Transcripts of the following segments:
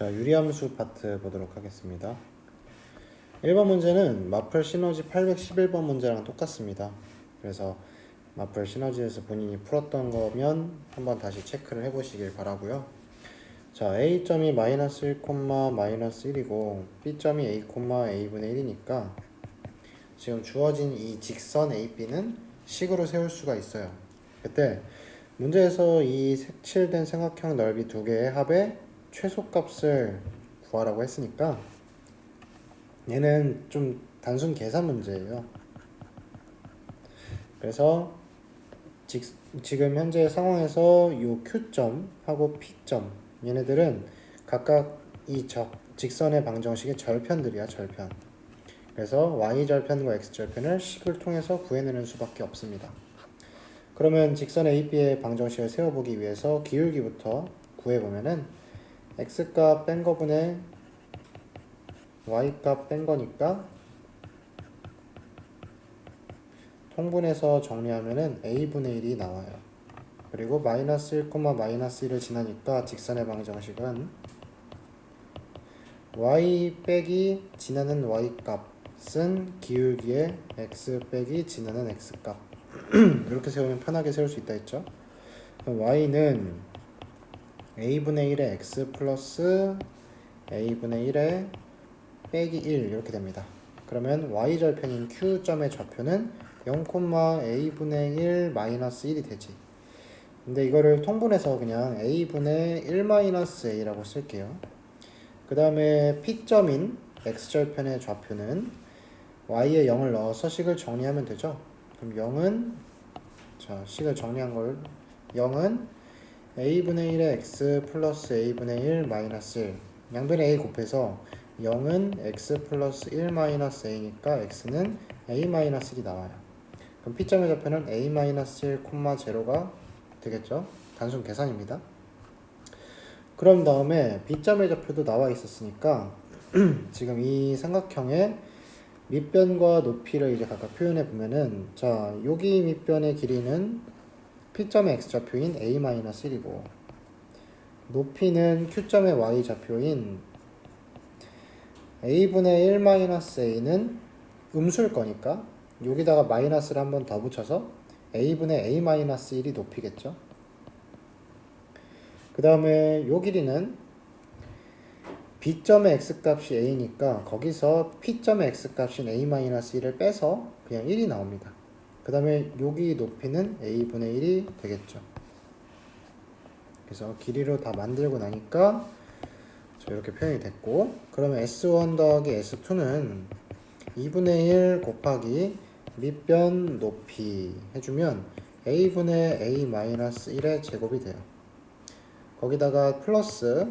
자, 유리함수 파트 보도록 하겠습니다. 1번 문제는 마플 시너지 811번 문제랑 똑같습니다. 그래서 마플 시너지에서 본인이 풀었던 거면 한번 다시 체크를 해보시길 바라고요. 자, A점이 마이너스 1, 마이너스 1이고 B점이 A, A분의 1이니까 지금 주어진 이 직선 AB는 식으로 세울 수가 있어요. 그때 문제에서 이 색칠된 삼각형 넓이 두 개의 합의 최소값을 구하라고 했으니까 얘는 좀 단순 계산 문제예요. 그래서 지금 현재 상황에서 이 Q점하고 P점 얘네들은 각각 이 직선의 방정식의 절편들이야, 절편. 그래서 Y절편과 X절편을 식을 통해서 구해내는 수밖에 없습니다. 그러면 직선 AB의 방정식을 세워보기 위해서 기울기부터 구해보면은 X값 뺀 거분의 Y값 뺀 거니까 통분해서 정리하면은 A분의 1이 나와요. 그리고 마이너스 1, 마이너스 1을 지나니까 직선의 방정식은 Y 빼기 지나는 Y값은 기울기에 X 빼기 지나는 X값 이렇게 세우면 편하게 세울 수 있다 했죠. 그럼 Y는 A분의 1의 X 플러스 A분의 1의 빼기 1 이렇게 됩니다. 그러면 Y절편인 Q점의 좌표는 0, A분의 1 마이너스 1이 되지. 근데 이거를 통분해서 그냥 A분의 1 마이너스 A라고 쓸게요. 그 다음에 P점인 X절편의 좌표는 Y에 0을 넣어서 식을 정리하면 되죠. 그럼 0은 자 식을 정리한 걸 0은 A분의 1의 X 플러스 A분의 1 마이너스 1 양변에 A 곱해서 0은 X 플러스 1 마이너스 A니까 X는 A 마이너스 1이 나와요. 그럼 P점의 좌표는 A 마이너스 1, 0가 되겠죠. 단순 계산입니다. 그럼 다음에 B점의 좌표도 나와 있었으니까 지금 이 삼각형의 밑변과 높이를 이제 각각 표현해 보면은 자 여기 밑변의 길이는 P점의 X좌표인 A-1이고 높이는 Q점의 Y좌표인 A분의 1-A는 음수일 거니까 여기다가 마이너스를 한 번 더 붙여서 A분의 A-1이 높이겠죠. 그 다음에 요 길이는 B점의 X값이 A니까 거기서 P점의 X값인 A-1을 빼서 그냥 1이 나옵니다. 그 다음에 여기 높이는 A분의 1이 되겠죠. 그래서 길이로 다 만들고 나니까 이렇게 표현이 됐고 그러면 S1 더하기 S2는 2분의 1 곱하기 밑변 높이 해주면 A분의 A-1의 제곱이 돼요. 거기다가 플러스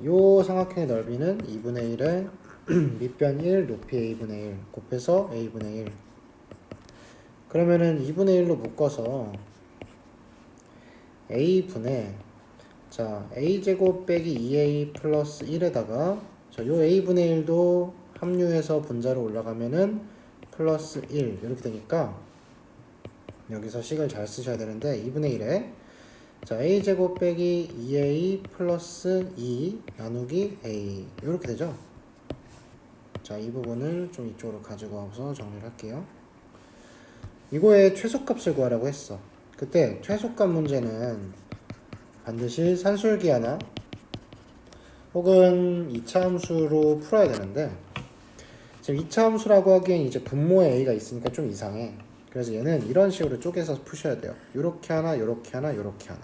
요 삼각형의 넓이는 2분의 1에 밑변 1 높이 A분의 1 곱해서 A분의 1 그러면은 2분의 1로 묶어서 A분의 자 A제곱 빼기 2A 플러스 1에다가 자, 요 A분의 1도 합류해서 분자로 올라가면은 플러스 1 이렇게 되니까 여기서 식을 잘 쓰셔야 되는데 2분의 1에 자 A제곱 빼기 2A 플러스 2 나누기 A 이렇게 되죠. 자 이 부분을 좀 이쪽으로 가지고 와서 정리를 할게요. 이거의 최소값을 구하라고 했어. 그때 최소값 문제는 반드시 산술기하나 혹은 2차 함수로 풀어야 되는데 지금 2차 함수라고 하기엔 이제 분모에 A가 있으니까 좀 이상해. 그래서 얘는 이런 식으로 쪼개서 푸셔야 돼요. 요렇게 하나, 요렇게 하나, 요렇게 하나.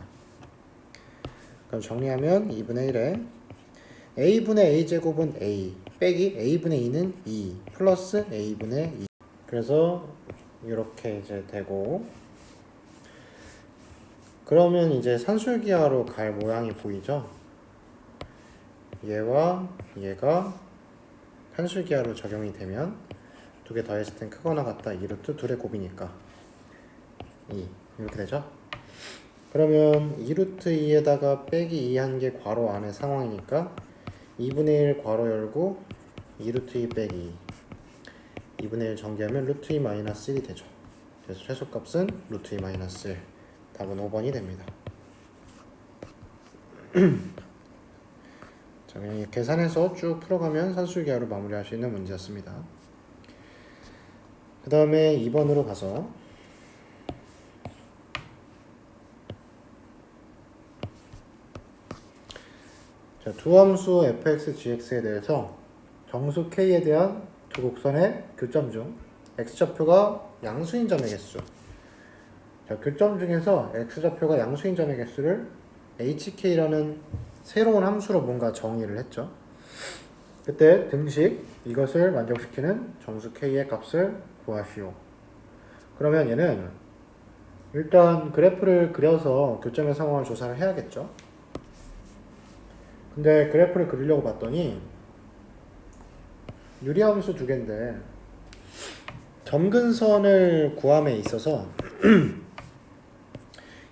그럼 정리하면 2분의 1에 A분의 A제곱은 A 빼기 A분의 2는 2 플러스 A분의 2 그래서 이렇게 이제 되고 그러면 이제 산술기하로 갈 모양이 보이죠? 얘와 얘가 산술기하로 적용이 되면 두 개 더했을 땐 크거나 같다 2루트 둘의 곱이니까 2 이렇게 되죠? 그러면 2루트 2에다가 빼기 2 한 개 괄호 안에 상황이니까 2분의 1 괄호 열고 2루트 2 빼기 2분의 1 전개하면 루트 2 마이너스 1이 되죠. 그래서 최소값은 루트 2 마이너스 1 답은 5번이 됩니다. 자, 자, 그냥 계산해서 쭉 풀어가면 산술기하로 마무리할 수 있는 문제였습니다. 그 다음에 2번으로 가서 자, 두 함수 fx, gx에 대해서 정수 k에 대한 두 곡선의 교점 중 x좌표가 양수인 점의 개수. 자, 교점 중에서 x좌표가 양수인 점의 개수를 hk라는 새로운 함수로 뭔가 정의를 했죠. 그때 등식 이것을 만족시키는 정수 k의 값을 구하시오. 그러면 얘는 일단 그래프를 그려서 교점의 상황을 조사를 해야겠죠. 근데 그래프를 그리려고 봤더니 유리함수 두 개인데 점근선을 구함에 있어서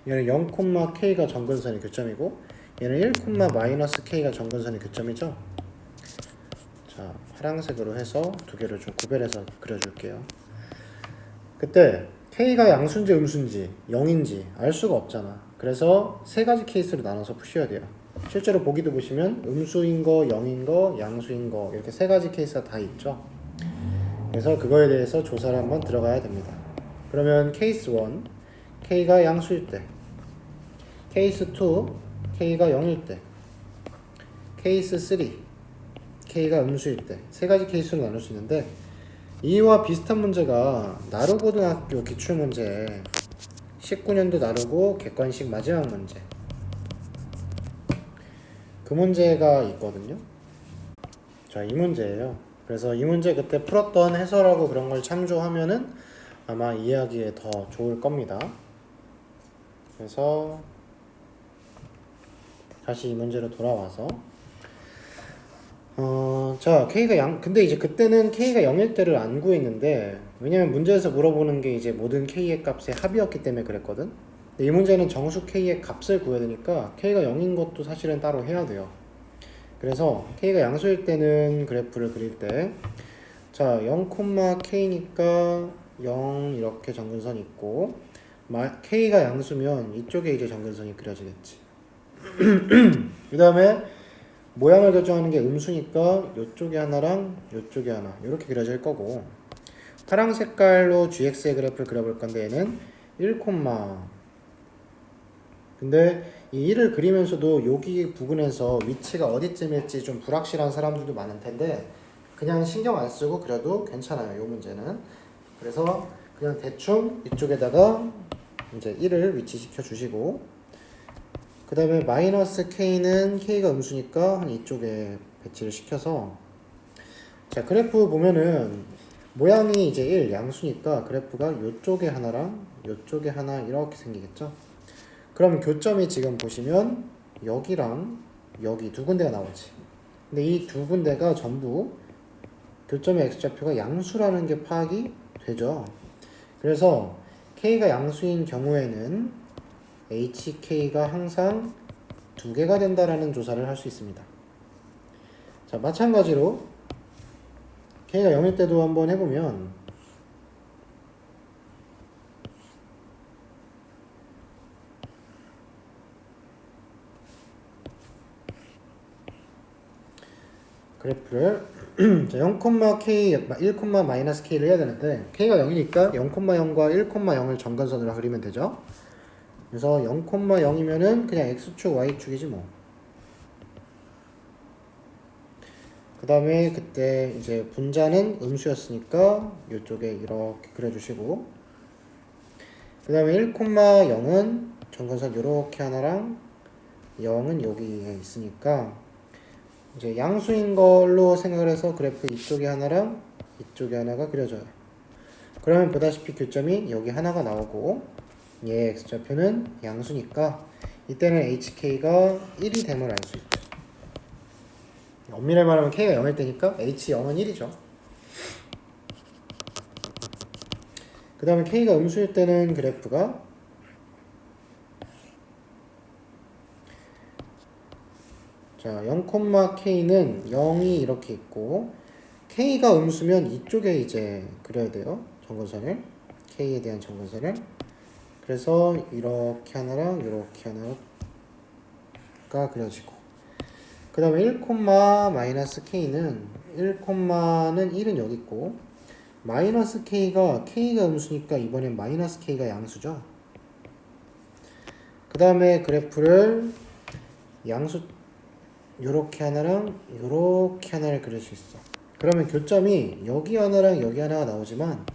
얘는 0,k가 점근선의 교점이고 얘는 1,-k가 점근선의 교점이죠. 자, 파란색으로 해서 두 개를 좀 구별해서 그려줄게요. 그때 k가 양수인지 음수인지 0인지 알 수가 없잖아. 그래서 세 가지 케이스로 나눠서 푸셔야 돼요. 실제로 보기도 보시면 음수인 거, 0인 거, 양수인 거 이렇게 세 가지 케이스가 다 있죠. 그래서 그거에 대해서 조사를 한번 들어가야 됩니다. 그러면 케이스 1, k가 양수일 때, 케이스 2, k가 0일 때, 케이스 3, k가 음수일 때 세 가지 케이스로 나눌 수 있는데 이와 비슷한 문제가 나루고등학교 기출문제 19년도 나루고 객관식 마지막 문제 그 문제가 있거든요. 자, 이 문제예요. 그래서 이 문제 그때 풀었던 해설하고 그런 걸 참조하면은 아마 이해하기에 더 좋을 겁니다. 그래서 다시 이 문제로 돌아와서 자, 근데 이제 그때는 k가 0일 때를 안 구했는데 왜냐면 문제에서 물어보는 게 이제 모든 k의 값의 합이었기 때문에 그랬거든. 근데 이 문제는 정수 k의 값을 구해야 되니까 k가 0인 것도 사실은 따로 해야 돼요. 그래서 k가 양수일 때는 그래프를 그릴 때 자, 0,k니까 0 이렇게 점근선이 있고 k가 양수면 이쪽에 이제 점근선이 그려지겠지. 그 다음에 모양을 결정하는 게 음수니까 이쪽에 하나랑 이쪽에 하나 이렇게 그려질 거고 파랑 색깔로 gx의 그래프를 그려볼 건데 얘는 1, 근데 이 1을 그리면서도 여기 부근에서 위치가 어디쯤일지 좀 불확실한 사람들도 많을 텐데 그냥 신경 안 쓰고 그려도 괜찮아요. 이 문제는. 그래서 그냥 대충 이쪽에다가 이제 1을 위치시켜 주시고 그 다음에 마이너스 k는 k가 음수니까 한 이쪽에 배치를 시켜서 자, 그래프 보면은 모양이 이제 1 양수니까 그래프가 이쪽에 하나랑 이쪽에 하나 이렇게 생기겠죠. 그럼 교점이 지금 보시면 여기랑 여기 두 군데가 나오지. 근데 이 두 군데가 전부 교점의 x좌표가 양수라는 게 파악이 되죠. 그래서 k가 양수인 경우에는 hk가 항상 두 개가 된다라는 조사를 할 수 있습니다. 자, 마찬가지로 k가 0일 때도 한번 해보면 그래프를 자, 0,k, 1,-k를 해야 되는데 k가 0이니까 0,0과 1,0을 점근선으로 그리면 되죠. 그래서 0,0이면은 그냥 x축, y축이지 뭐. 그 다음에 그때 이제 분자는 음수였으니까 이쪽에 이렇게 그려주시고 그 다음에 1,0은 점근선 이렇게 하나랑 0은 여기에 있으니까 이제 양수인 걸로 생각을 해서 그래프 이쪽에 하나랑 이쪽에 하나가 그려져요. 그러면 보다시피 교점이 여기 하나가 나오고 얘의 x좌표는 양수니까 이때는 hk가 1이 됨을 알 수 있죠. 엄밀히 말하면 k가 0일 때니까 h0은 1이죠. 그 다음에 k가 음수일 때는 그래프가 자, 0,k는 0이 이렇게 있고 k가 음수면 이쪽에 이제 그려야 돼요. 점근선을 k에 대한 점근선을 그래서 이렇게 하나랑 이렇게 하나가 그려지고 그 다음에 1, 마이너스 k는 1는 1은 여기 있고 마이너스 k가 음수니까 이번엔 마이너스 k가 양수죠. 그 다음에 그래프를 양수 요렇게 하나랑 요렇게 하나를 그릴 수 있어. 그러면 교점이 여기 하나랑 여기 하나가 나오지만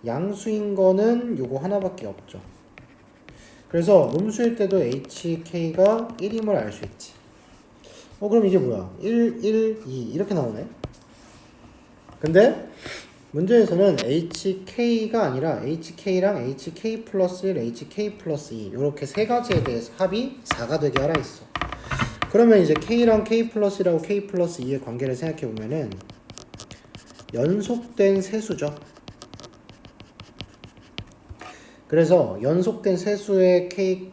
양수인 거는 요거 하나밖에 없죠. 그래서 음수일 때도 hk가 1임을 알 수 있지. 그럼 이게 뭐야? 1, 1, 2 이렇게 나오네. 근데 문제에서는 hk가 아니라 hk랑 hk 플러스 1, hk 플러스 2 이렇게 세 가지에 대해서 합이 4가 되게 하라 있어. 그러면 이제 k랑 k 플러스 1하고 k 플러스 2의 관계를 생각해 보면은 연속된 세수죠. 그래서 연속된 세수의 k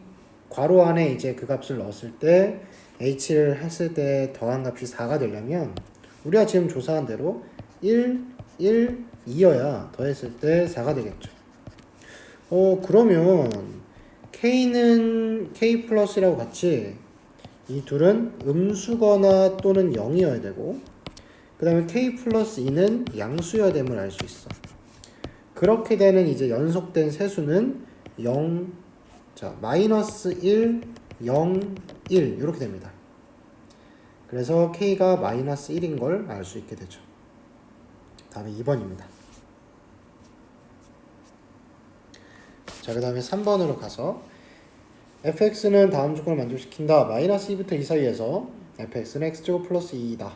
괄호 안에 이제 그 값을 넣었을 때 h를 했을 때 더한 값이 4가 되려면 우리가 지금 조사한 대로 1, 1, 2여야 더했을 때 4가 되겠죠. 그러면 k는 k 플러스라고 같이 이 둘은 음수거나 또는 0이어야 되고 그 다음에 k 플러스 2는 양수여야 됨을 알 수 있어. 그렇게 되는 이제 연속된 세수는 0, 자, 마이너스 1, 0, 1 이렇게 됩니다. 그래서 k가 마이너스 1인 걸 알 수 있게 되죠. 다음에 2번입니다. 자, 그 다음에 3번으로 가서 fx는 다음 조건을 만족시킨다. 마이너스 2부터 2 사이에서 fx는 x제곱 플러스 2이다.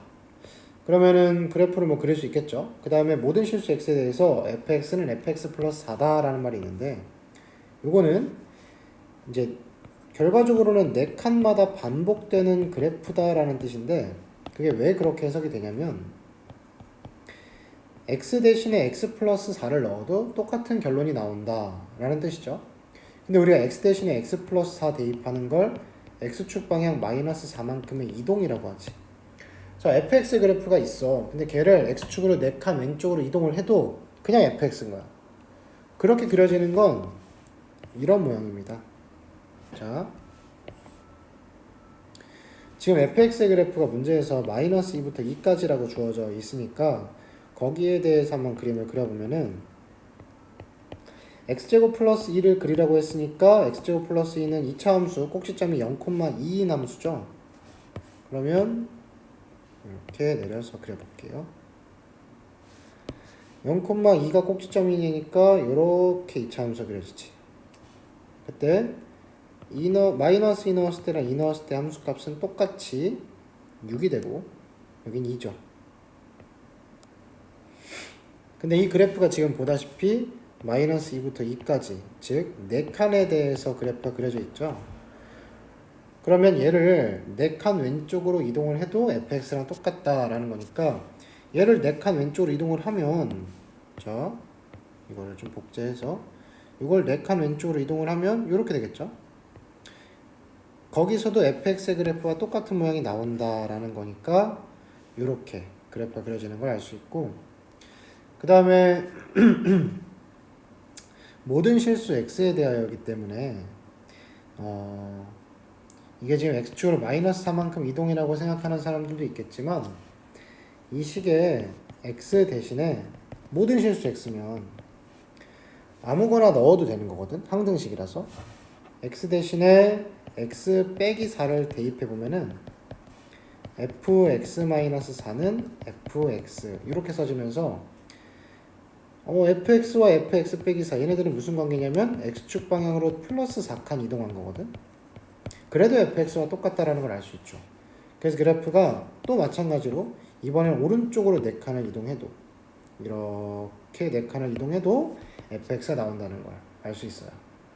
그러면은 그래프를 뭐 그릴 수 있겠죠. 그 다음에 모든 실수 x에 대해서 fx는 fx 플러스 4다 라는 말이 있는데 요거는 이제 결과적으로는 4칸마다 반복되는 그래프다 라는 뜻인데 그게 왜 그렇게 해석이 되냐면 x 대신에 x 플러스 4를 넣어도 똑같은 결론이 나온다 라는 뜻이죠. 근데 우리가 x 대신에 x 플러스 4 대입하는 걸 x축 방향 마이너스 4만큼의 이동이라고 하지. 자, fx 그래프가 있어. 근데 걔를 x축으로 4칸 왼쪽으로 이동을 해도 그냥 fx인 거야. 그렇게 그려지는 건 이런 모양입니다. 자, 지금 fx의 그래프가 문제에서 마이너스 2부터 2까지라고 주어져 있으니까 거기에 대해서 한번 그림을 그려보면은 x제곱 플러스 2를 그리라고 했으니까 x제곱 플러스 2는 2차 함수 꼭지점이 0,2인 함수죠. 그러면 이렇게 내려서 그려볼게요. 0,2가 꼭지점이니까 이렇게 2차 함수 그려지지. 그때 마이너스 2 넣었을 때랑 2 넣었을 때 함수값은 똑같이 6이 되고 여긴 2죠. 근데 이 그래프가 지금 보다시피 마이너스 2부터 2까지 즉 4칸에 대해서 그래프가 그려져 있죠. 그러면 얘를 4칸 왼쪽으로 이동을 해도 fx랑 똑같다라는 거니까 얘를 4칸 왼쪽으로 이동을 하면 자 이거를 좀 복제해서 이걸 4칸 왼쪽으로 이동을 하면 이렇게 되겠죠. 거기서도 fx의 그래프와 똑같은 모양이 나온다라는 거니까 이렇게 그래프가 그려지는 걸 알 수 있고 그 다음에 모든 실수 x에 대하여이기 때문에 이게 지금 x축으로 마이너스 4만큼 이동이라고 생각하는 사람들도 있겠지만 이 식에 x 대신에 모든 실수 x면 아무거나 넣어도 되는 거거든. 항등식이라서 x 대신에 x 빼기 4를 대입해 보면은 fx-4는 fx 이렇게 써지면서 fx와 fx 빼기 4 얘네들은 무슨 관계냐면 x축 방향으로 플러스 4칸 이동한 거거든. 그래도 fx와 똑같다라는 걸 알 수 있죠. 그래서 그래프가 또 마찬가지로 이번엔 오른쪽으로 4칸을 이동해도 이렇게 4칸을 이동해도 fx가 나온다는 걸 알 수 있어요.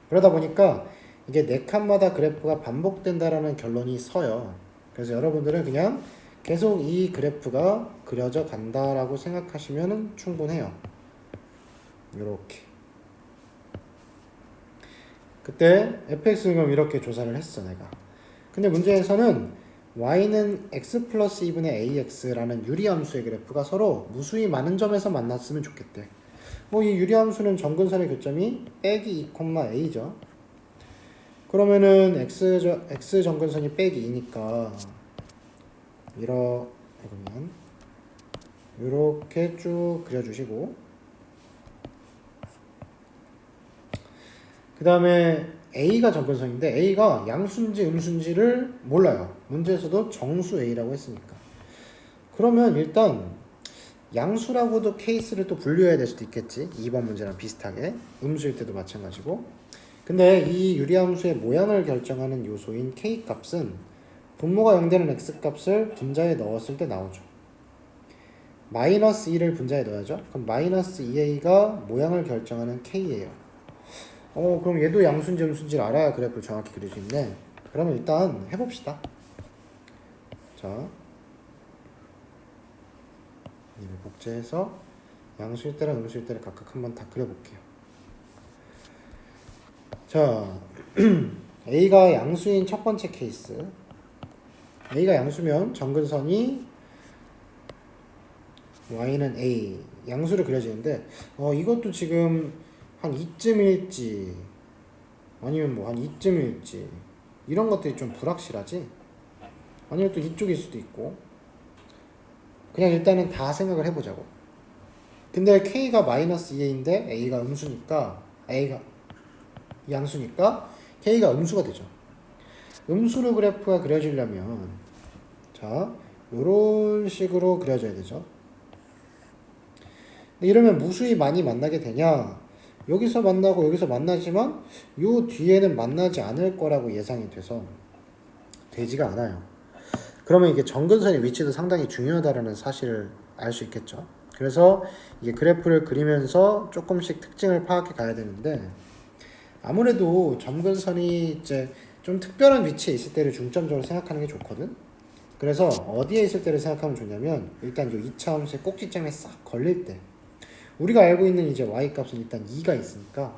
그러다 보니까 이게 4칸마다 그래프가 반복된다라는 결론이 서요. 그래서 여러분들은 그냥 계속 이 그래프가 그려져 간다라고 생각하시면 충분해요. 이렇게. 그때 fx는 그럼 이렇게 조사를 했어 내가. 근데 문제에서는 y는 x 플러스 2분의 ax라는 유리함수의 그래프가 서로 무수히 많은 점에서 만났으면 좋겠대. 뭐 이 유리함수는 점근선의 교점이 빼기 2,a죠. 그러면은 x 점근선이 빼기 2니까 이렇게 보면 이렇게 쭉 그려주시고, 그 다음에 A가 접근선인데 A가 양수인지 음수인지를 몰라요. 문제에서도 정수 A라고 했으니까. 그러면 일단 양수라고도 케이스를 또 분류해야 될 수도 있겠지. 2번 문제랑 비슷하게. 음수일 때도 마찬가지고. 근데 이 유리함수의 모양을 결정하는 요소인 K 값은 분모가 0되는 X 값을 분자에 넣었을 때 나오죠. 마이너스 2를 분자에 넣어야죠. 그럼 마이너스 2a가 모양을 결정하는 k예요. 그럼 얘도 양수인지 음수인지를 알아야 그래프를 정확히 그릴 수 있네. 그러면 일단 해봅시다. 자, 이를 복제해서 양수일 때랑 음수일 때를 각각 한번 다 그려볼게요. 자, a가 양수인 첫 번째 케이스. a가 양수면 정근선이 y는 a, 양수를 그려지는데 이것도 지금 한 이쯤일지 아니면 뭐 한 이쯤일지 이런 것들이 좀 불확실하지? 아니면 또 이쪽일 수도 있고. 그냥 일단은 다 생각을 해보자고. 근데 k가 마이너스 2a인데 a가 음수니까, a가 양수니까 k가 음수가 되죠. 음수로 그래프가 그려지려면 자, 요런 식으로 그려져야 되죠. 이러면 무수히 많이 만나게 되냐? 여기서 만나고 여기서 만나지만 요 뒤에는 만나지 않을 거라고 예상이 돼서 되지가 않아요. 그러면 이게 정근선의 위치도 상당히 중요하다는 사실을 알 수 있겠죠. 그래서 이게 그래프를 그리면서 조금씩 특징을 파악해 가야 되는데, 아무래도 점근선이 이제 좀 특별한 위치에 있을 때를 중점적으로 생각하는 게 좋거든. 그래서 어디에 있을 때를 생각하면 좋냐면, 일단 요 2차 함수의 꼭지점에 싹 걸릴 때, 우리가 알고 있는 이제 y 값은 일단 2가 있으니까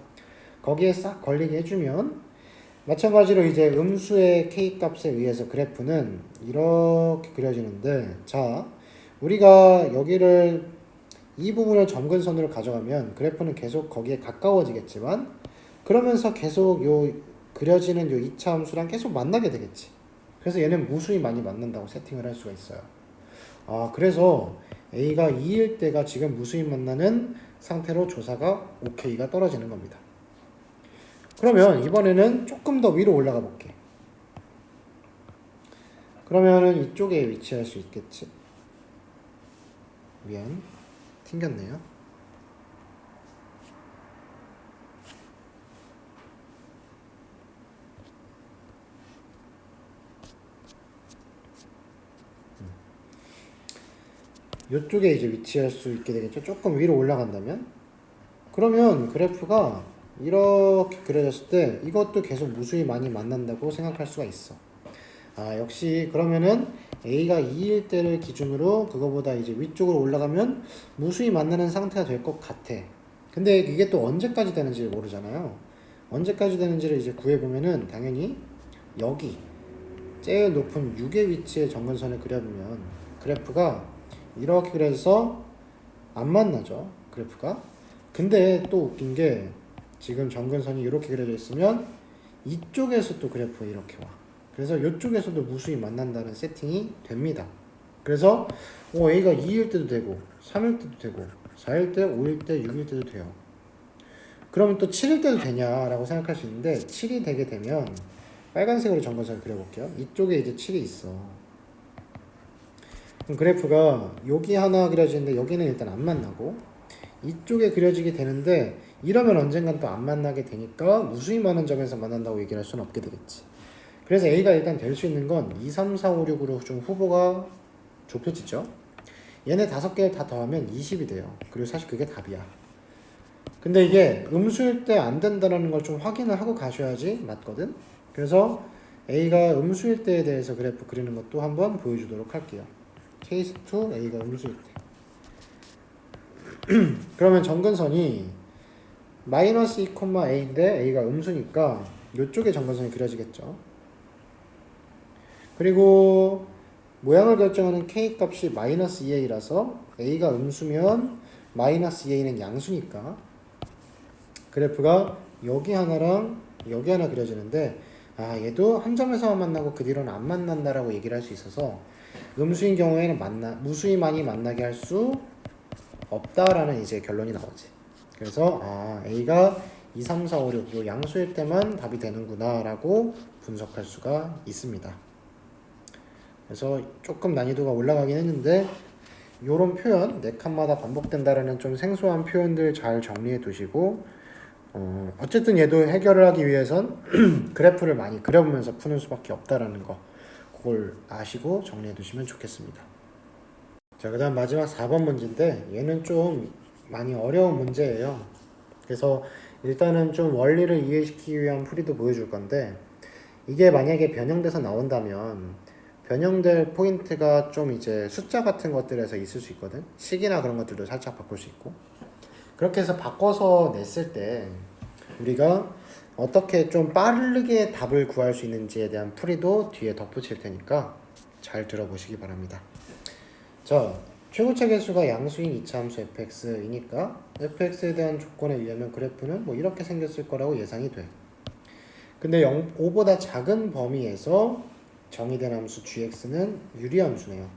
거기에 싹 걸리게 해주면, 마찬가지로 이제 음수의 k 값에 의해서 그래프는 이렇게 그려지는데, 자, 우리가 여기를 이 부분을 점근선으로 가져가면 그래프는 계속 거기에 가까워지겠지만, 그러면서 계속 요 그려지는 요 2차 함수랑 계속 만나게 되겠지. 그래서 얘는 무수히 많이 만난다고 세팅을 할 수가 있어요. 그래서 A가 2일 때가 지금 무수히 만나는 상태로 조사가 OK가 떨어지는 겁니다. 그러면 이번에는 조금 더 위로 올라가 볼게. 그러면은 이쪽에 위치할 수 있겠지. 미안, 튕겼네요. 이쪽에 이제 위치할 수 있게 되겠죠. 조금 위로 올라간다면. 그러면 그래프가 이렇게 그려졌을 때 이것도 계속 무수히 많이 만난다고 생각할 수가 있어. 역시 그러면은 A가 2일 때를 기준으로 그거보다 이제 위쪽으로 올라가면 무수히 만나는 상태가 될 것 같아. 근데 이게 또 언제까지 되는지 모르잖아요. 언제까지 되는지를 이제 구해보면은 당연히 여기 제일 높은 6의 위치에 정근선을 그려보면 그래프가 이렇게 그려서 안 만나죠. 그래프가. 근데 또 웃긴 게 지금 정근선이 이렇게 그려져 있으면 이쪽에서 또 그래프가 이렇게 와. 그래서 이쪽에서도 무수히 만난다는 세팅이 됩니다. 그래서 A가 2일 때도 되고 3일 때도 되고 4일 때, 5일 때, 6일 때도 돼요. 그러면 또 7일 때도 되냐라고 생각할 수 있는데, 7이 되게 되면 빨간색으로 정근선을 그려볼게요. 이쪽에 이제 7이 있어. 그럼 그래프가 여기 하나 그려지는데 여기는 일단 안 만나고 이쪽에 그려지게 되는데, 이러면 언젠간 또 안 만나게 되니까 무수히 많은 점에서 만난다고 얘기를 할 수는 없게 되겠지. 그래서 A가 일단 될 수 있는 건 2, 3, 4, 5, 6으로 좀 후보가 좁혀지죠. 얘네 5개를 다 더하면 20이 돼요. 그리고 사실 그게 답이야. 근데 이게 음수일 때 안 된다는 걸 좀 확인을 하고 가셔야지 맞거든. 그래서 A가 음수일 때에 대해서 그래프 그리는 것도 한번 보여주도록 할게요. 케이스 2 A가 음수일 때. 그러면 정근선이 마이너스 2,a인데 A가 음수니까 이쪽에 정근선이 그려지겠죠. 그리고 모양을 결정하는 K 값이 마이너스 2a라서 A가 음수면 마이너스 2a는 양수니까 그래프가 여기 하나랑 여기 하나 그려지는데, 얘도 한 점에서만 만나고 그 뒤로는 안 만난다라고 얘기를 할 수 있어서 음수인 경우에는 무수히만이 만나게 할 수 없다라는 이제 결론이 나오지. 그래서 A가 2, 3, 4, 5, 6 요 양수일 때만 답이 되는구나라고 분석할 수가 있습니다. 그래서 조금 난이도가 올라가긴 했는데 요런 표현, 네 칸마다 반복된다라는 좀 생소한 표현들 잘 정리해 두시고 어쨌든 얘도 해결을 하기 위해선 그래프를 많이 그려보면서 푸는 수밖에 없다라는 거 그걸 아시고 정리해 두시면 좋겠습니다. 자, 그 다음 마지막 4번 문제인데 얘는 좀 많이 어려운 문제예요. 그래서 일단은 좀 원리를 이해시키기 위한 풀이도 보여줄 건데 이게 만약에 변형돼서 나온다면 변형될 포인트가 좀 이제 숫자 같은 것들에서 있을 수 있거든. 식이나 그런 것들도 살짝 바꿀 수 있고 그렇게 해서 바꿔서 냈을 때 우리가 어떻게 좀 빠르게 답을 구할 수 있는지에 대한 풀이도 뒤에 덧붙일 테니까 잘 들어보시기 바랍니다. 자, 최고차 계수가 양수인 이차함수 fx이니까 fx에 대한 조건에 의하면 그래프는 뭐 이렇게 생겼을 거라고 예상이 돼. 근데 5보다 작은 범위에서 정의된 함수 gx는 유리함수네요.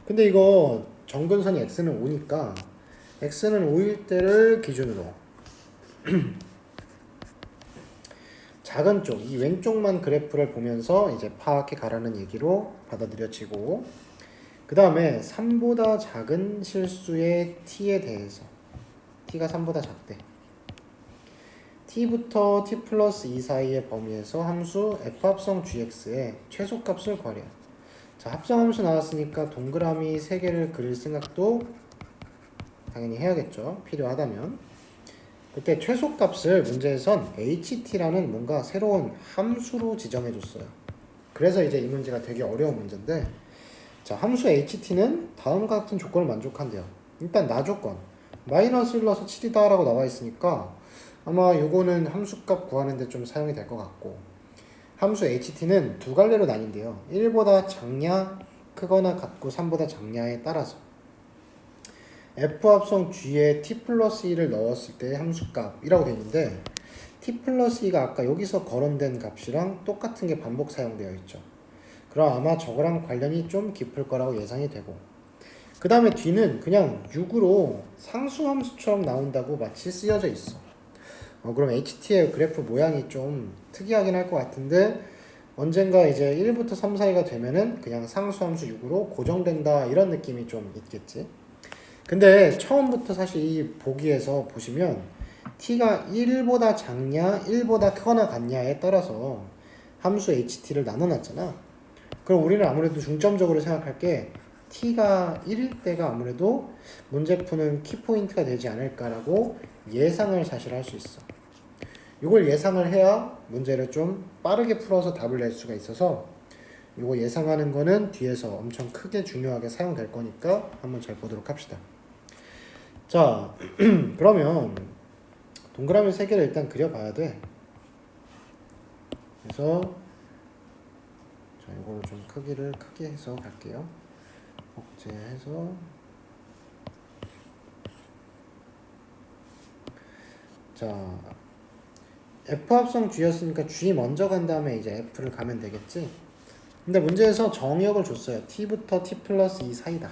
근데 이거 정근선이 x는 5니까 x는 5일 때를 기준으로 작은 쪽, 이 왼쪽만 그래프를 보면서 이제 파악해 가라는 얘기로 받아들여지고 그 다음에 3보다 작은 실수의 t에 대해서 t가 3보다 작대. t부터 t 플러스 2 사이의 범위에서 함수 f합성 gx의 최소값을 구하래요. 자, 합성함수 나왔으니까 동그라미 3개를 그릴 생각도 당연히 해야겠죠. 필요하다면. 그때 최소값을 문제에선 ht라는 뭔가 새로운 함수로 지정해 줬어요. 그래서 이제 이 문제가 되게 어려운 문제인데 자, 함수 ht는 다음과 같은 조건을 만족한대요. 일단 나 조건 마이너스 1 넣어서 7이다 라고 나와 있으니까 아마 요거는 함수값 구하는데 좀 사용이 될 것 같고 함수 ht는 두 갈래로 나뉜대요. 1보다 작냐 크거나 같고 3보다 작냐에 따라서 f 합성 g에 t 플러스 2를 넣었을 때 함수값이라고 되어 있는데 t 플러스 2가 아까 여기서 거론된 값이랑 똑같은 게 반복 사용되어 있죠. 그럼 아마 저거랑 관련이 좀 깊을 거라고 예상이 되고 그 다음에 뒤는 그냥 6으로 상수함수처럼 나온다고 마치 쓰여져 있어. 그럼 HT의 그래프 모양이 좀 특이하긴 할 것 같은데 언젠가 이제 1부터 3 사이가 되면은 그냥 상수함수 6으로 고정된다 이런 느낌이 좀 있겠지. 근데 처음부터 사실 이 보기에서 보시면 t가 1보다 작냐 1보다 크거나 같냐에 따라서 함수 ht를 나눠놨잖아. 그럼 우리는 아무래도 중점적으로 생각할 게 t가 1일 때가 아무래도 문제 푸는 키포인트가 되지 않을까라고 예상을 사실 할 수 있어. 이걸 예상을 해야 문제를 좀 빠르게 풀어서 답을 낼 수가 있어서 이거 예상하는 거는 뒤에서 엄청 크게 중요하게 사용될 거니까 한번 잘 보도록 합시다. 자, 그러면 동그라미 3개를 일단 그려봐야 돼. 그래서 자, 이거를 좀 크기를 크게 해서 갈게요. 복제해서 자, f 합성 g였으니까 g 먼저 간 다음에 이제 f를 가면 되겠지. 근데 문제에서 정역을 줬어요. t부터 t 플러스 2 사이다.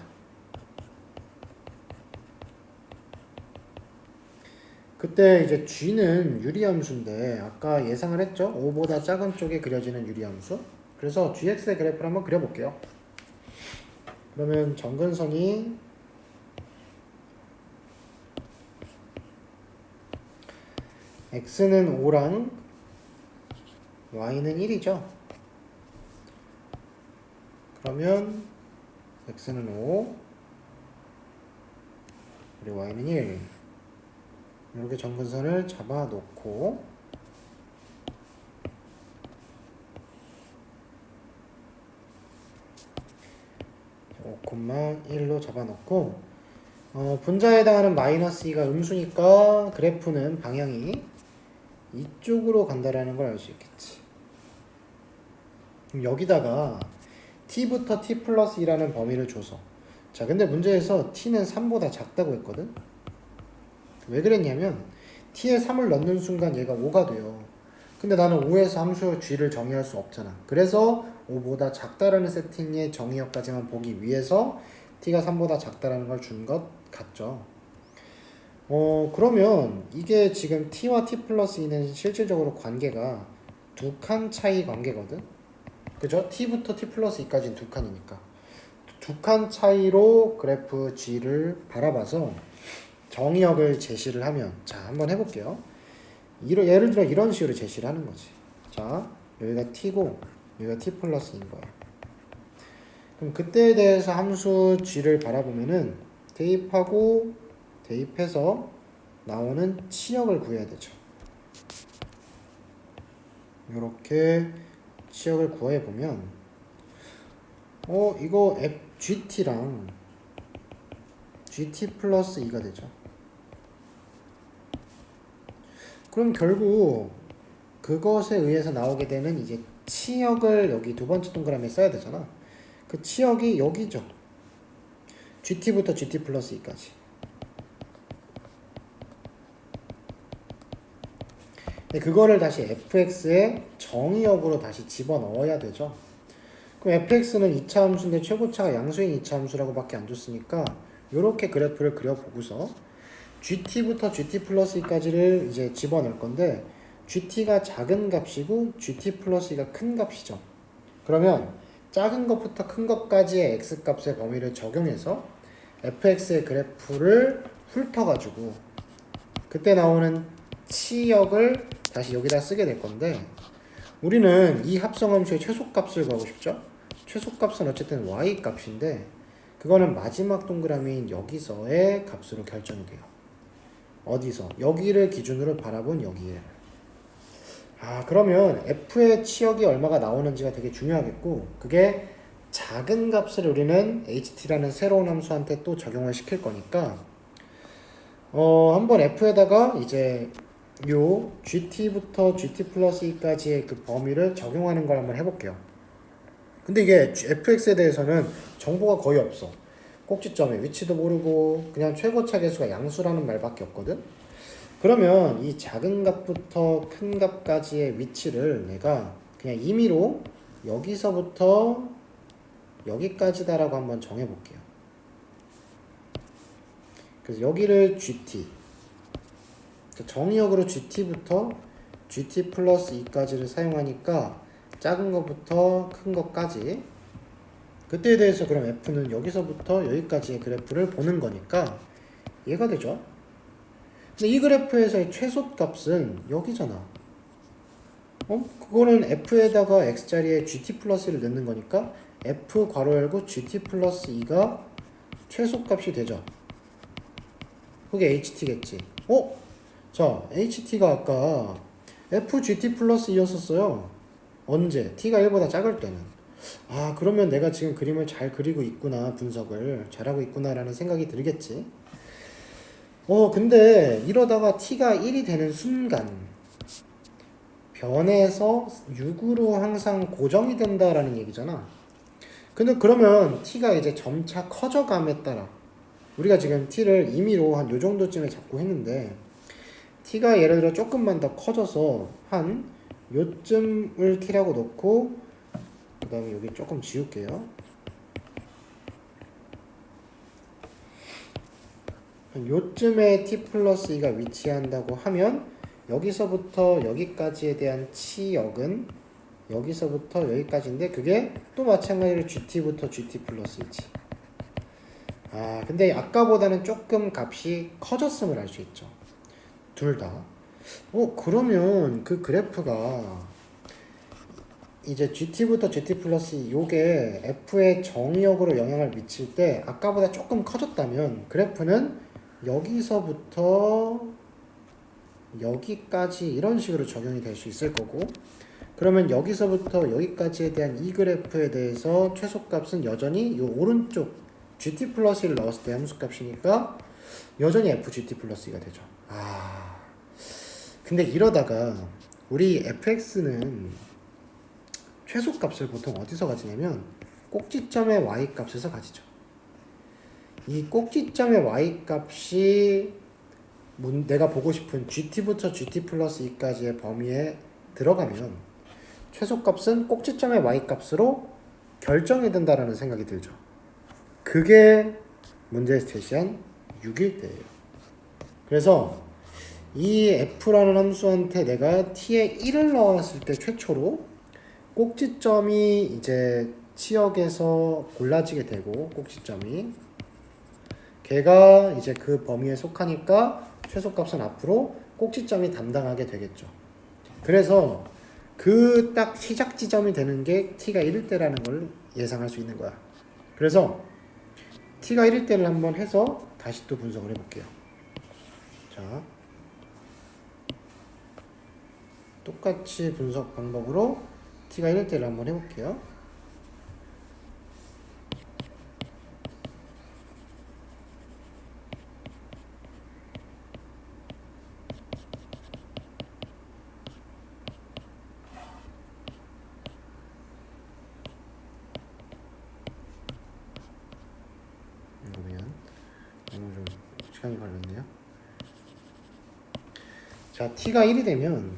그때 이제 g는 유리함수인데 아까 예상을 했죠. 5보다 작은 쪽에 그려지는 유리함수. 그래서 gx의 그래프를 한번 그려볼게요. 그러면 정근선이 x는 5랑 y는 1이죠. 그러면 x는 5 그리고 y는 1 이렇게 정근선을 잡아 놓고 콤마 1로 잡아놓고 분자에 해당하는 마이너스 2가 음수니까 그래프는 방향이 이쪽으로 간다라는 걸 알 수 있겠지. 그럼 여기다가 t부터 t 플러스 2라는 범위를 줘서 자 근데 문제에서 t는 3보다 작다고 했거든. 왜 그랬냐면 t에 3을 넣는 순간 얘가 5가 돼요. 근데 나는 5에서 함수 g를 정의할 수 없잖아. 그래서 5보다 작다라는 세팅의 정의역까지만 보기 위해서 t가 3보다 작다라는 걸 준 것 같죠. 그러면 이게 지금 t와 t 플러스 2는 실질적으로 관계가 두 칸 차이 관계거든. 그죠? t부터 t 플러스 2까지는 두 칸이니까. 두 칸 차이로 그래프 g를 바라봐서 정의역을 제시를 하면, 자, 한번 해볼게요. 예를 들어 이런 식으로 제시를 하는 거지. 자, 여기가 t고 여기가 t 플러스인 거야. 그럼 그때에 대해서 함수 g를 바라보면은 대입하고 대입해서 나오는 치역을 구해야 되죠. 이렇게 치역을 구해 보면 이거 gt랑 gt 플러스 2가 되죠. 그럼 결국 그것에 의해서 나오게 되는 이제 치역을 여기 두 번째 동그라미에 써야 되잖아. 그 치역이 여기죠. gt부터 gt 플러스 2까지. 근데 그거를 다시 fx의 정의역으로 다시 집어넣어야 되죠. 그럼 fx는 2차 함수인데 최고차가 양수인 2차 함수라고 밖에 안 줬으니까 이렇게 그래프를 그려보고서 gt부터 gt 플러스 2까지를 이제 집어넣을 건데 gt가 작은 값이고 gt 플러스 2가 큰 값이죠. 그러면 작은 것부터 큰 것까지의 x값의 범위를 적용해서 fx의 그래프를 훑어가지고 그때 나오는 치역을 다시 여기다 쓰게 될 건데 우리는 이 합성함수의 최소값을 구하고 싶죠? 최소값은 어쨌든 y값인데 그거는 마지막 동그라미인 여기서의 값으로 결정이 돼요. 어디서? 여기를 기준으로 바라본 여기에. 그러면 f의 치역이 얼마가 나오는지가 되게 중요하겠고 그게 작은 값을 우리는 ht라는 새로운 함수한테 또 적용을 시킬 거니까 한번 f에다가 이제 요 gt부터 gt 플러스 2까지의 그 범위를 적용하는 걸 한번 해볼게요. 근데 이게 fx에 대해서는 정보가 거의 없어. 꼭지점의 위치도 모르고 그냥 최고차 계수가 양수라는 말밖에 없거든. 그러면 이 작은 값부터 큰 값까지의 위치를 내가 그냥 임의로 여기서부터 여기까지다라고 한번 정해볼게요. 그래서 여기를 gt, 정의역으로 gt부터 gt 플러스 2까지를 사용하니까 작은 것부터 큰 것까지 그때에 대해서 그럼 f는 여기서부터 여기까지의 그래프를 보는 거니까 얘가 되죠. 근데 이 그래프에서의 최소값은 여기잖아. 그거는 f에다가 x자리에 gt 플러스를 넣는 거니까 f 괄호 열고 gt 플러스 2가 최소값이 되죠. 그게 ht겠지. 자, ht가 아까 fgt 플러스 2였었어요. 언제? t가 1보다 작을 때는. 그러면 내가 지금 그림을 잘 그리고 있구나, 분석을 잘하고 있구나 라는 생각이 들겠지. 근데 이러다가 t가 1이 되는 순간 변에서 6으로 항상 고정이 된다라는 얘기잖아. 근데 그러면 t가 이제 점차 커져감에 따라 우리가 지금 t를 임의로 한 요 정도쯤에 잡고 했는데 t가 예를 들어 조금만 더 커져서 한 요쯤을 t라고 놓고 그 다음에 여기 조금 지울게요. 한 요쯤에 t 플러스 2가 위치한다고 하면 여기서부터 여기까지에 대한 치역은 여기서부터 여기까지인데 그게 또 마찬가지로 gt부터 gt 플러스 2지. 근데 아까보다는 조금 값이 커졌음을 알 수 있죠. 둘 다. 그러면 그 그래프가 이제 gt부터 gt 플러스 2 요게 f의 정의역으로 영향을 미칠 때 아까보다 조금 커졌다면 그래프는 여기서부터 여기까지 이런 식으로 적용이 될 수 있을 거고 그러면 여기서부터 여기까지에 대한 이 그래프에 대해서 최소값은 여전히 이 오른쪽 gt 플러스 1을 넣었을 때 함수값이니까 여전히 fgt 플러스 2가 되죠. 근데 이러다가 우리 fx는 최소값을 보통 어디서 가지냐면 꼭지점의 y값에서 가지죠. 이 꼭지점의 y값이 내가 보고 싶은 gt부터 gt 플러스 2까지의 범위에 들어가면 최소값은 꼭지점의 y값으로 결정이 된다라는 생각이 들죠. 그게 문제에서 제시한 6일 때예요. 그래서 이 f라는 함수한테 내가 t에 1을 넣었을 때 최초로 꼭지점이 이제 치역에서 골라지게 되고, 꼭지점이 걔가 이제 그 범위에 속하니까 최소값은 앞으로 꼭지점이 담당하게 되겠죠. 그래서 그 딱 시작 지점이 되는 게 t가 1일 때라는 걸 예상할 수 있는 거야. 그래서 t가 1일 때를 한번 해서 다시 또 분석을 해볼게요. 자, 똑같이 분석 방법으로 t가 1일 때를 한번 해볼게요. 그러면 너무 좀 시간이 걸렸네요. 자, t가 1이 되면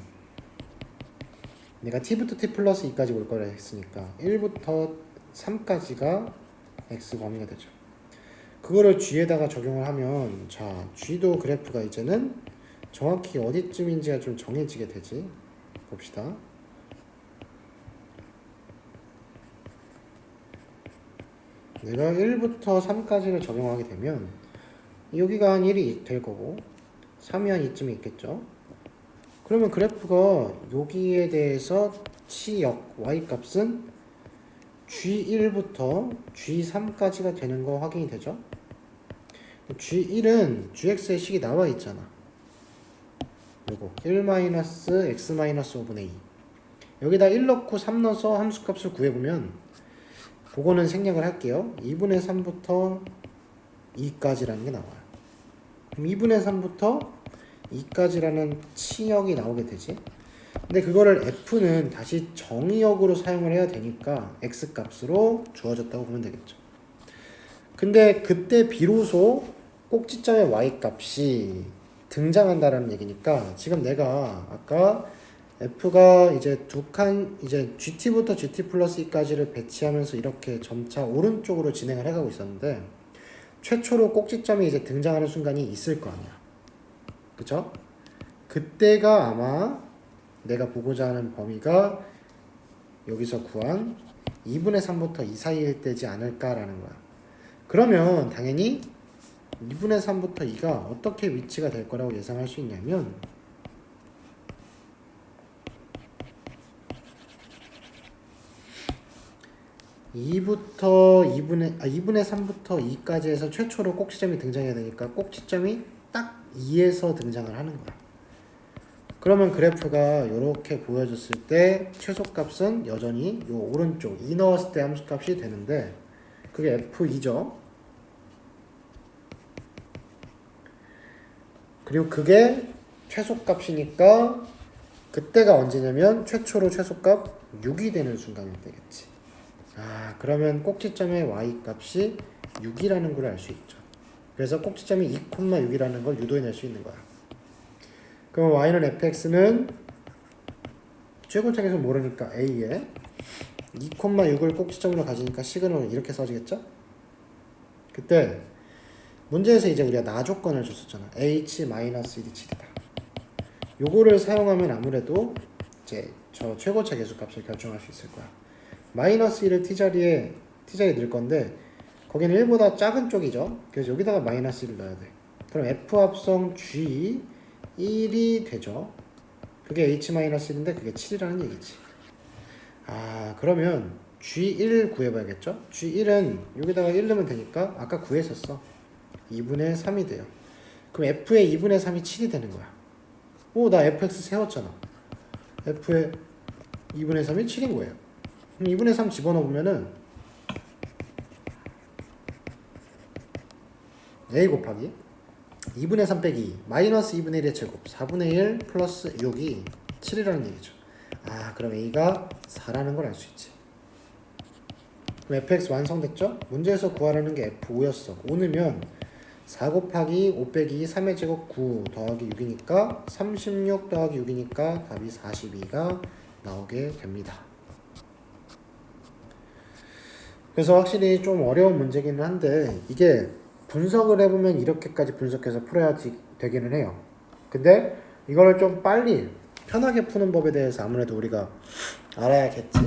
내가 t부터 t 플러스 2까지 올 거라 했으니까 1부터 3까지가 x 범위가 되죠. 그거를 g에다가 적용을 하면, 자, g도 그래프가 이제는 정확히 어디쯤인지가 좀 정해지게 되지. 봅시다. 내가 1부터 3까지를 적용하게 되면 여기가 한 1이 될 거고 3이 한 이쯤에 있겠죠. 그러면 그래프가 여기에 대해서 치역 y값은 g1부터 g3까지가 되는 거 확인이 되죠. g1은 gx의 식이 나와 있잖아. 요거 1-x-5분의 2. 여기다 1 넣고 3 넣어서 함수값을 구해보면 그거는 생략을 할게요. 2분의 3부터 2까지라는 게 나와요. 그럼 2분의 3부터 2까지라는 치역이 나오게 되지. 근데 그거를 f는 다시 정의역으로 사용을 해야 되니까 x값으로 주어졌다고 보면 되겠죠. 근데 그때 비로소 꼭지점의 y값이 등장한다라는 얘기니까, 지금 내가 아까 f가 이제 두 칸, 이제 gt부터 gt 플러스 2까지를 배치하면서 이렇게 점차 오른쪽으로 진행을 해가고 있었는데, 최초로 꼭지점이 이제 등장하는 순간이 있을 거 아니야. 그쵸? 그때가 아마 내가 보고자 하는 범위가 여기서 구한 2분의 3부터 2 사이일 때지 않을까라는 거야. 그러면 당연히 2분의 3부터 2가 어떻게 위치가 될 거라고 예상할 수 있냐면, 2분의 3부터 2까지 해서 최초로 꼭지점이 등장해야 되니까 꼭지점이 딱 2에서 등장을 하는 거야. 그러면 그래프가 이렇게 보여졌을 때 최소값은 여전히 요 오른쪽 2 넣었을 때 함수값이 되는데, 그게 f2죠. 그리고 그게 최소값이니까 그때가 언제냐면 최초로 최소값 6이 되는 순간일 때겠지. 아, 그러면 꼭지점의 y값이 6이라는 걸 알 수 있죠. 그래서 꼭지점이 2,6이라는 걸 유도해낼 수 있는 거야. 그럼 y는 fx는 최고차계수 모르니까 a에 2,6을 꼭지점으로 가지니까 시그널은 이렇게 써지겠죠? 그때 문제에서 이제 우리가 나 조건을 줬었잖아. h-1이 7이다. 요거를 사용하면 아무래도 이제 저 최고차 계수 값을 결정할 수 있을 거야. 마이너스 1을 t자리에 넣을 건데 거기는 1보다 작은 쪽이죠. 그래서 여기다가 마이너스 1을 넣어야 돼. 그럼 f 합성 g 1이 되죠. 그게 h-1인데 그게 7이라는 얘기지. 아, 그러면 g1 구해봐야겠죠. g1은 여기다가 1 넣으면 되니까 아까 구했었어. 2분의 3이 돼요. 그럼 f의 2분의 3이 7이 되는 거야. 오, 나 fx 세웠잖아. f의 2분의 3이 7인 거예요. 그럼 2분의 3 집어넣으면은 a 곱하기 2분의 3 빼기 마이너스 2분의 1의 제곱 4분의 1 플러스 6이 7이라는 얘기죠. 아, 그럼 a가 4라는 걸 알 수 있지. 그럼 fx 완성됐죠? 문제에서 구하라는 게 f5였어. 5 넣으면 4 곱하기 5 빼기 3의 제곱 9 더하기 6이니까 36 더하기 6이니까 답이 42가 나오게 됩니다. 그래서 확실히 좀 어려운 문제기는 한데 이게 분석을 해보면 이렇게까지 분석해서 풀어야 되기는 해요. 근데 이거를 좀 빨리 편하게 푸는 법에 대해서 아무래도 우리가 알아야겠지.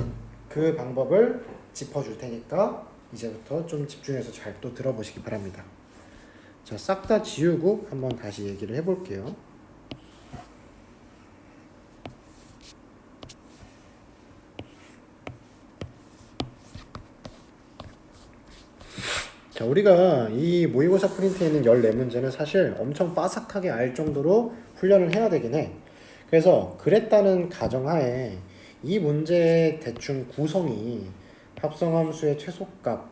그 방법을 짚어줄 테니까 이제부터 좀 집중해서 잘 또 들어보시기 바랍니다. 자, 싹 다 지우고 한번 다시 얘기를 해볼게요. 자, 우리가 이 모의고사 프린트에 있는 14문제는 사실 엄청 빠삭하게 알 정도로 훈련을 해야 되긴 해. 그래서 그랬다는 가정하에 이 문제의 대충 구성이 합성함수의 최소값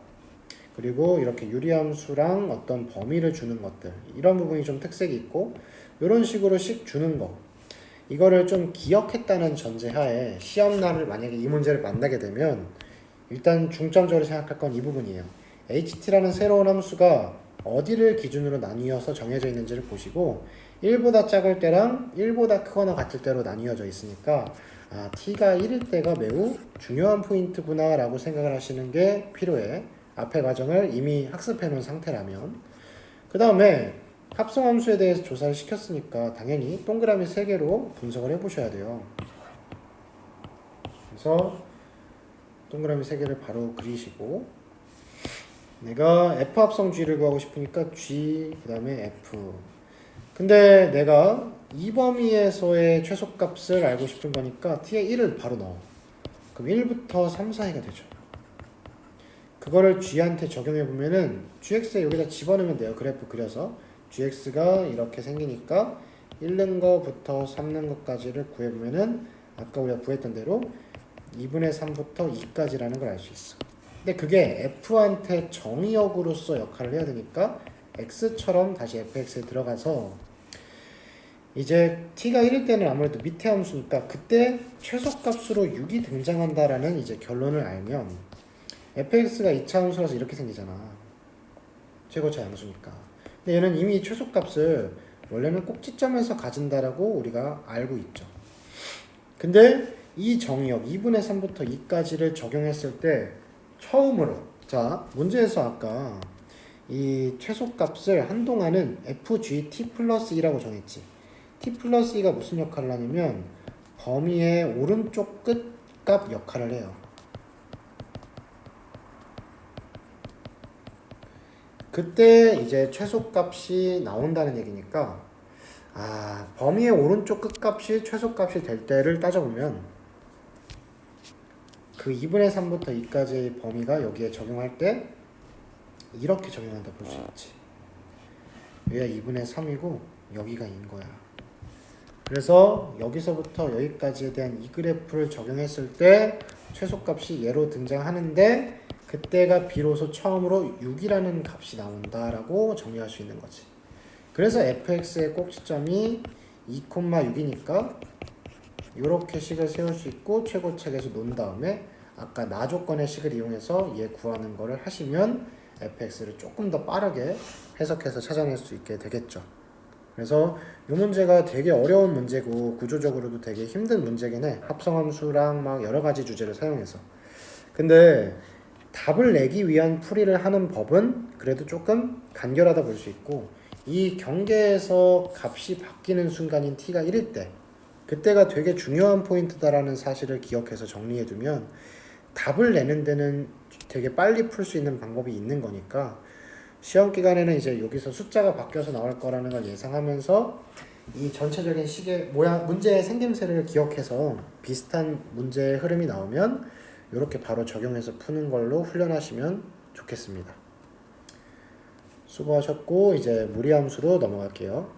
그리고 이렇게 유리함수랑 어떤 범위를 주는 것들 이런 부분이 좀 특색이 있고 이런 식으로 식 주는 거 이거를 좀 기억했다는 전제하에 시험날을 만약에 이 문제를 만나게 되면 일단 중점적으로 생각할 건 이 부분이에요. ht라는 새로운 함수가 어디를 기준으로 나뉘어서 정해져 있는지를 보시고 1보다 작을 때랑 1보다 크거나 같을 때로 나뉘어져 있으니까 아, t가 1일 때가 매우 중요한 포인트구나 라고 생각을 하시는 게 필요해. 앞의 과정을 이미 학습해 놓은 상태라면 그 다음에 합성함수에 대해서 조사를 시켰으니까 당연히 동그라미 3개로 분석을 해보셔야 돼요. 그래서 동그라미 3개를 바로 그리시고 내가 F 합성 G를 구하고 싶으니까 G 그 다음에 F 근데 내가 이 범위에서의 최소값을 알고 싶은 거니까 T에 1을 바로 넣어. 그럼 1부터 3, 4해가 되죠. 그거를 G한테 적용해보면은 GX에 여기다 집어넣으면 돼요. 그래프 그려서 GX가 이렇게 생기니까 1는 거부터 3는 것까지를 구해보면은 아까 우리가 구했던 대로 2분의 3부터 2까지라는 걸 알 수 있어. 근데 그게 F한테 정의역으로서 역할을 해야 되니까 X처럼 다시 fx에 들어가서 이제 t가 1일 때는 아무래도 밑에 함수니까 그때 최소값으로 6이 등장한다라는 이제 결론을 알면 fx가 2차 함수라서 이렇게 생기잖아. 최고차 함수니까. 근데 얘는 이미 최소값을 원래는 꼭지점에서 가진다라고 우리가 알고 있죠. 근데 이 정의역 2분의 3부터 2까지를 적용했을 때 처음으로 자 문제에서 아까 이 최소값을 한동안은 fgt 플러스 2라고 정했지. t 플러스 2가 무슨 역할을 하냐면 범위의 오른쪽 끝값 역할을 해요. 그때 이제 최소값이 나온다는 얘기니까 아 범위의 오른쪽 끝값이 최소값이 될 때를 따져보면 그 2분의 3부터 2까지의 범위가 여기에 적용할 때 이렇게 적용한다 볼 수 있지. 여기가 2분의 3이고 여기가 2인 거야. 그래서 여기서부터 여기까지에 대한 이 그래프를 적용했을 때 최소값이 얘로 등장하는데 그때가 비로소 처음으로 6이라는 값이 나온다라고 정리할 수 있는 거지. 그래서 fx의 꼭지점이 2,6이니까 이렇게 식을 세울 수 있고 최고책에서 놓은 다음에 아까 나 조건의 식을 이용해서 얘 구하는 거를 하시면 fx를 조금 더 빠르게 해석해서 찾아낼 수 있게 되겠죠. 그래서 이 문제가 되게 어려운 문제고 구조적으로도 되게 힘든 문제긴 해. 합성함수랑 막 여러 가지 주제를 사용해서. 근데 답을 내기 위한 풀이를 하는 법은 그래도 조금 간결하다 볼 수 있고 이 경계에서 값이 바뀌는 순간인 t가 1일 때 그때가 되게 중요한 포인트다라는 사실을 기억해서 정리해두면 답을 내는 데는 되게 빨리 풀 수 있는 방법이 있는 거니까 시험 기간에는 이제 여기서 숫자가 바뀌어서 나올 거라는 걸 예상하면서 이 전체적인 식의 모양, 문제의 생김새를 기억해서 비슷한 문제의 흐름이 나오면 이렇게 바로 적용해서 푸는 걸로 훈련하시면 좋겠습니다. 수고하셨고 이제 무리함수로 넘어갈게요.